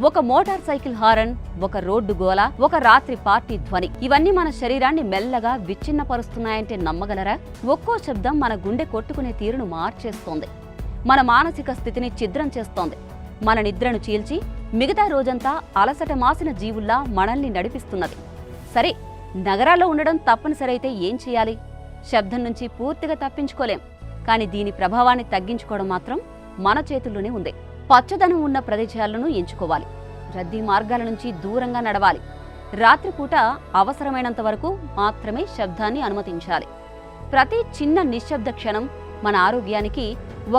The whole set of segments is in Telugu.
ఒక మోటార్ సైకిల్ హారన్, ఒక రోడ్డు గోల, ఒక రాత్రి పార్టీ ధ్వని, ఇవన్నీ మన శరీరాన్ని మెల్లగా విచ్ఛిన్నపరుస్తున్నాయంటే నమ్మగలరా? ఒక్కో శబ్దం మన గుండె కొట్టుకునే తీరును మార్చేస్తోంది, మన మానసిక స్థితిని ఛిద్రం చేస్తోంది, మన నిద్రను చీల్చి మిగతా రోజంతా అలసట మాసిన జీవుల్లా మనల్ని నడిపిస్తున్నది. సరే, నగరాల్లో ఉండడం తప్పనిసరైతే ఏం చేయాలి? శబ్దం నుంచి పూర్తిగా తప్పించుకోలేం, కానీ దీని ప్రభావాన్ని తగ్గించుకోవడం మాత్రం మన చేతుల్లోనే ఉంది. పచ్చదనం ఉన్న ప్రదేశాలను ఎంచుకోవాలి, రద్దీ మార్గాల నుంచి దూరంగా నడవాలి, రాత్రిపూట అవసరమైనంత వరకు మాత్రమే శబ్దాన్ని అనుమతించాలి. ప్రతి చిన్న నిశ్శబ్ద క్షణం మన ఆరోగ్యానికి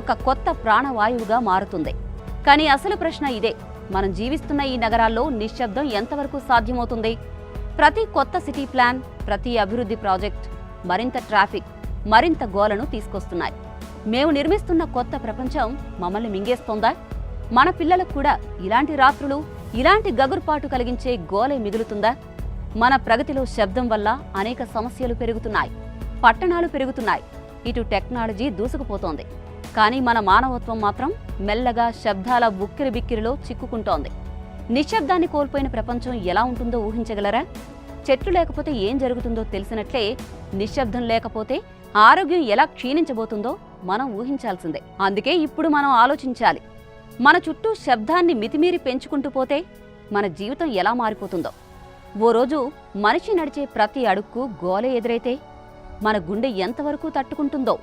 ఒక కొత్త ప్రాణవాయువుగా మారుతుంది. కానీ అసలు ప్రశ్న ఇదే, మనం జీవిస్తున్న ఈ నగరాల్లో నిశ్శబ్దం ఎంతవరకు సాధ్యమవుతుంది? ప్రతి కొత్త సిటీ ప్లాన్, ప్రతి అభివృద్ధి ప్రాజెక్ట్ మరింత ట్రాఫిక్, మరింత గోలను తీసుకొస్తున్నాయి. మేము నిర్మిస్తున్న కొత్త ప్రపంచం మమ్మల్ని మింగేస్తోందా? మన పిల్లలకు కూడా ఇలాంటి రాత్రులు, ఇలాంటి గగుర్పాటు కలిగించే గోలే మిగులుతుందా? మన ప్రగతిలో శబ్దం వల్ల అనేక సమస్యలు పెరుగుతున్నాయి, పట్టణాలు పెరుగుతున్నాయి, ఇటు టెక్నాలజీ దూసుకుపోతోంది. కానీ మన మానవత్వం మాత్రం మెల్లగా శబ్దాల ఉక్కిరిబిక్కిరిలో చిక్కుకుంటోంది. నిశ్శబ్దాన్ని కోల్పోయిన ప్రపంచం ఎలా ఉంటుందో ఊహించగలరా? చెట్లు లేకపోతే ఏం జరుగుతుందో తెలిసినట్లే నిశ్శబ్దం లేకపోతే ఆరోగ్యం ఎలా క్షీణించబోతుందో మనం ఊహించాల్సిందే. అందుకే ఇప్పుడు మనం ఆలోచించాలి, మన చుట్టూ శబ్దాన్ని మితిమీరి పెంచుకుంటూ పోతే మన జీవితం ఎలా మారిపోతుందో. ఓ రోజు మనిషి నడిచే ప్రతి అడుక్కు గోలే ఎదురైతే మన గుండె ఎంతవరకు తట్టుకుంటుందో.